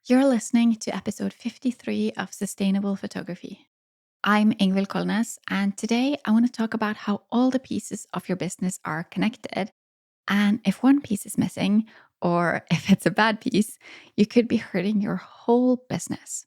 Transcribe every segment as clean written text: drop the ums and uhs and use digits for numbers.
You're listening to episode 53 of Sustainable Photography. I'm Ingvild Kolnes, and today I want to talk about how all the pieces of your business are connected. And if one piece is missing, or if it's a bad piece, you could be hurting your whole business.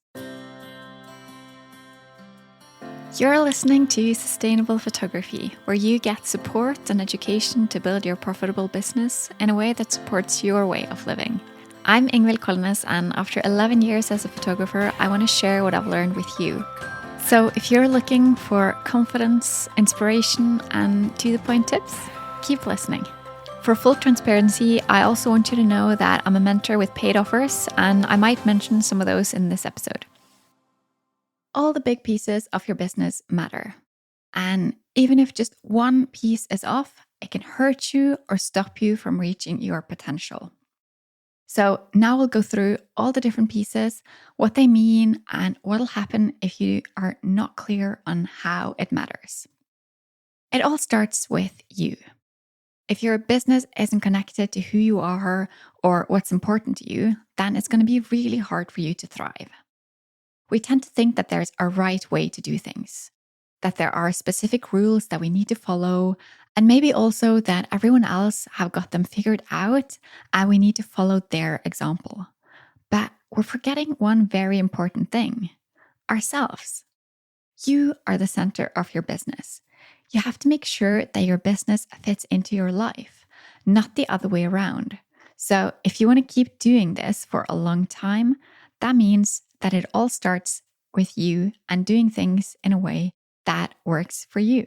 You're listening to Sustainable Photography, where you get support and education to build your profitable business in a way that supports your way of living. I'm Ingvild Kolnes, and after 11 years as a photographer, I want to share what I've learned with you. So if you're looking for confidence, inspiration, and to-the-point tips, keep listening. For full transparency, I also want you to know that I'm a mentor with paid offers, and I might mention some of those in this episode. All the big pieces of your business matter. And even if just one piece is off, it can hurt you or stop you from reaching your potential. So now we'll go through all the different pieces, what they mean, and what'll happen if you are not clear on how it matters. It all starts with you. If your business isn't connected to who you are or what's important to you, then it's going to be really hard for you to thrive. We tend to think that there's a right way to do things, that there are specific rules that we need to follow, and maybe also that everyone else have got them figured out and we need to follow their example. But we're forgetting one very important thing: ourselves. You are the center of your business. You have to make sure that your business fits into your life, not the other way around. So if you want to keep doing this for a long time, that means that it all starts with you and doing things in a way that works for you.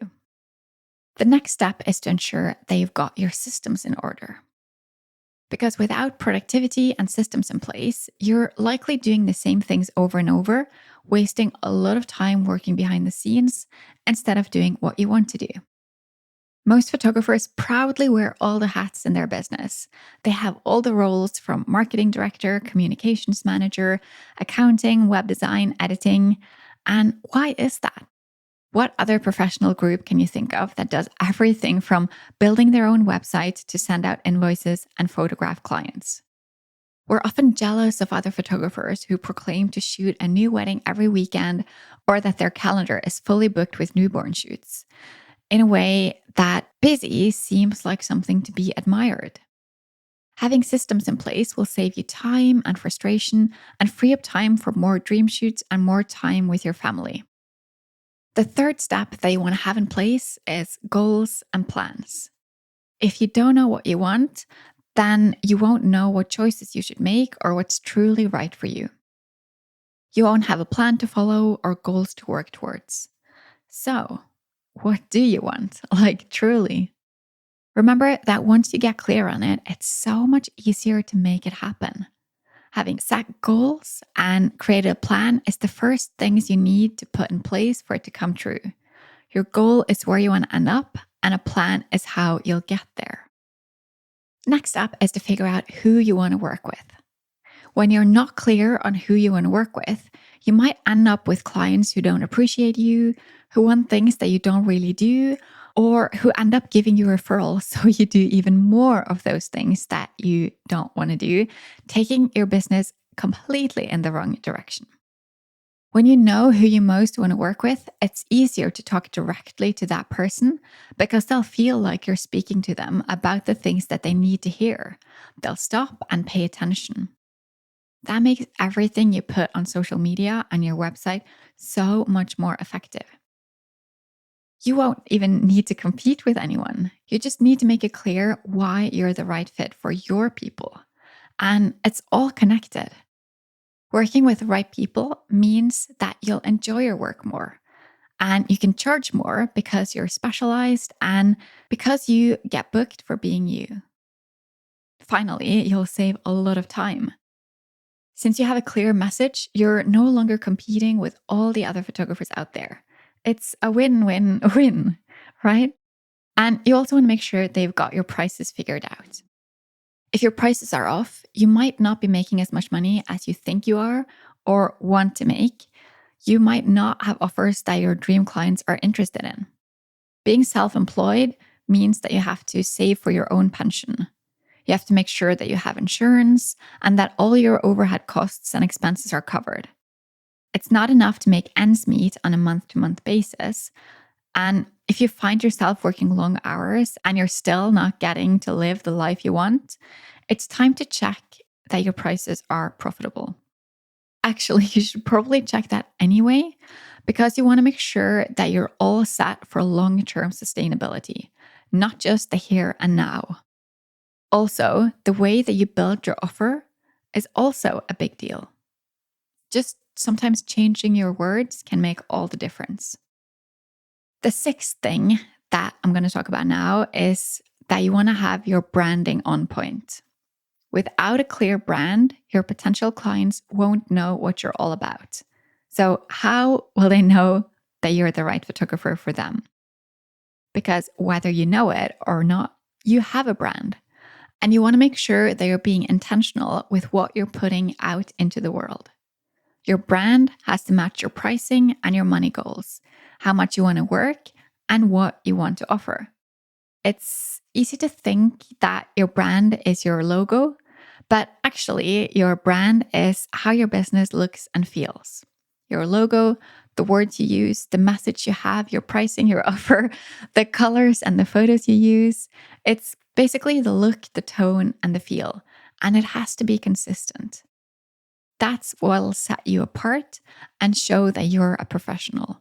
The next step is to ensure that you've got your systems in order. Because without productivity and systems in place, you're likely doing the same things over and over, wasting a lot of time working behind the scenes instead of doing what you want to do. Most photographers proudly wear all the hats in their business. They have all the roles from marketing director, communications manager, accounting, web design, editing. And why is that? What other professional group can you think of that does everything from building their own website to send out invoices and photograph clients? We're often jealous of other photographers who proclaim to shoot a new wedding every weekend or that their calendar is fully booked with newborn shoots. In a way, that busy seems like something to be admired. Having systems in place will save you time and frustration and free up time for more dream shoots and more time with your family. The third step that you want to have in place is goals and plans. If you don't know what you want, then you won't know what choices you should make or what's truly right for you. You won't have a plan to follow or goals to work towards. So, what do you want? Like, truly. Remember that once you get clear on it, it's so much easier to make it happen. Having set goals and created a plan is the first things you need to put in place for it to come true. Your goal is where you want to end up, and a plan is how you'll get there. Next up is to figure out who you want to work with. When you're not clear on who you want to work with, you might end up with clients who don't appreciate you, who want things that you don't really do, or who end up giving you referrals so you do even more of those things that you don't want to do, taking your business completely in the wrong direction. When you know who you most want to work with, it's easier to talk directly to that person because they'll feel like you're speaking to them about the things that they need to hear. They'll stop and pay attention. That makes everything you put on social media and your website so much more effective. You won't even need to compete with anyone. You just need to make it clear why you're the right fit for your people. And it's all connected. Working with the right people means that you'll enjoy your work more. And you can charge more because you're specialized and because you get booked for being you. Finally, you'll save a lot of time. Since you have a clear message, you're no longer competing with all the other photographers out there. It's a win-win-win, right? And you also want to make sure they've got your prices figured out. If your prices are off, you might not be making as much money as you think you are or want to make. You might not have offers that your dream clients are interested in. Being self-employed means that you have to save for your own pension. You have to make sure that you have insurance and that all your overhead costs and expenses are covered. It's not enough to make ends meet on a month-to-month basis. And if you find yourself working long hours and you're still not getting to live the life you want, it's time to check that your prices are profitable. Actually, you should probably check that anyway, because you want to make sure that you're all set for long-term sustainability, not just the here and now. Also, the way that you build your offer is also a big deal. Just sometimes changing your words can make all the difference. The sixth thing that I'm going to talk about now is that you want to have your branding on point. Without a clear brand, your potential clients won't know what you're all about. So how will they know that you're the right photographer for them? Because whether you know it or not, you have a brand. And you want to make sure that you're being intentional with what you're putting out into the world. Your brand has to match your pricing and your money goals, how much you want to work, and what you want to offer. It's easy to think that your brand is your logo, but actually your brand is how your business looks and feels. Your logo, the words you use, the message you have, your pricing, your offer, the colors and the photos you use. It's basically the look, the tone, and the feel, and it has to be consistent. That's what will set you apart and show that you're a professional.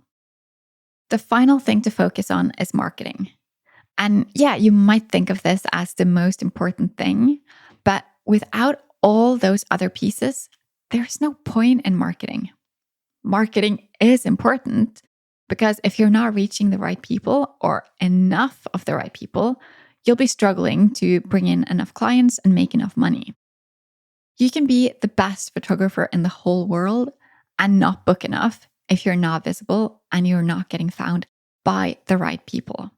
The final thing to focus on is marketing. And yeah, you might think of this as the most important thing, but without all those other pieces, there's no point in marketing. Marketing is important because if you're not reaching the right people or enough of the right people, you'll be struggling to bring in enough clients and make enough money. You can be the best photographer in the whole world and not book enough if you're not visible and you're not getting found by the right people.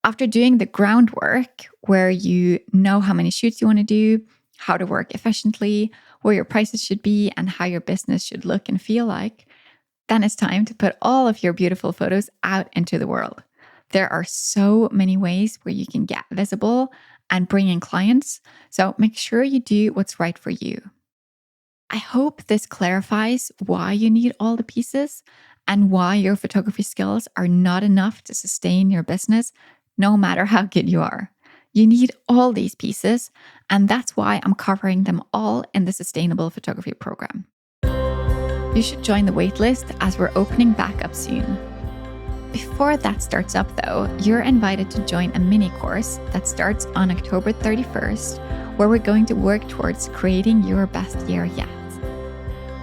After doing the groundwork where you know how many shoots you want to do, how to work efficiently, where your prices should be, and how your business should look and feel like, then it's time to put all of your beautiful photos out into the world. There are so many ways where you can get visible and bring in clients, so make sure you do what's right for you. I hope this clarifies why you need all the pieces and why your photography skills are not enough to sustain your business, no matter how good you are. You need all these pieces, and that's why I'm covering them all in the Sustainable Photography Program. You should join the waitlist as we're opening back up soon. Before that starts up though, you're invited to join a mini course that starts on October 31st, where we're going to work towards creating your best year yet.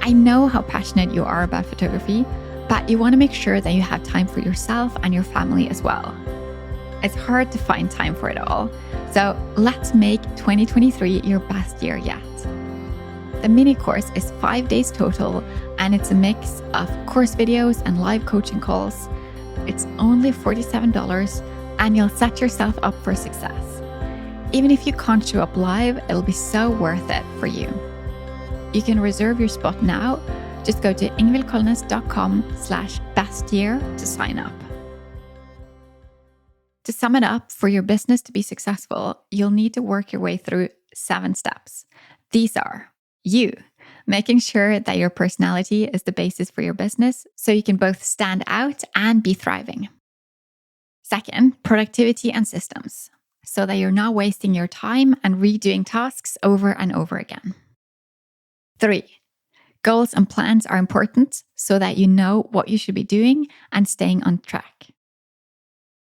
I know how passionate you are about photography, but you want to make sure that you have time for yourself and your family as well. It's hard to find time for it all, so let's make 2023 your best year yet. The mini course is 5 days total, and it's a mix of course videos and live coaching calls. It's only $47, and you'll set yourself up for success. Even if you can't show up live, it'll be so worth it for you. You can reserve your spot now. Just go to ingvildkolnes.com/bestyear to sign up. To sum it up, for your business to be successful, you'll need to work your way through 7 steps. These are you, making sure that your personality is the basis for your business so you can both stand out and be thriving. Second, productivity and systems, so that you're not wasting your time and redoing tasks over and over again. 3, goals and plans are important so that you know what you should be doing and staying on track.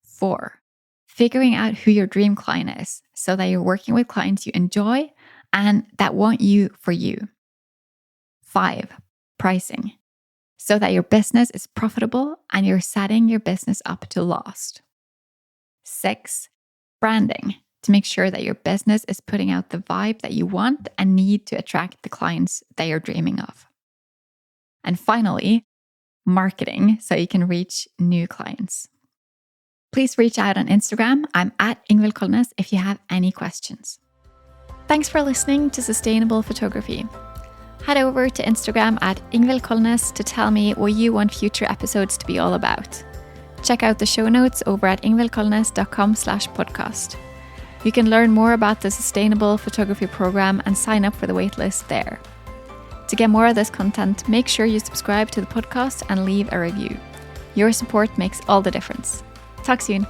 4, figuring out who your dream client is so that you're working with clients you enjoy and that want you for you. 5, pricing, so that your business is profitable and you're setting your business up to last. 6, branding, to make sure that your business is putting out the vibe that you want and need to attract the clients that you're dreaming of. And finally, marketing, so you can reach new clients. Please reach out on Instagram. I'm at Ingvild Kolnes if you have any questions. Thanks for listening to Sustainable Photography. Head over to Instagram at Ingvild Kolnes to tell me what you want future episodes to be all about. Check out the show notes over at ingvildkolnes.com/podcast. You can learn more about the Sustainable Photography Programme and sign up for the waitlist there. To get more of this content, make sure you subscribe to the podcast and leave a review. Your support makes all the difference. Talk soon.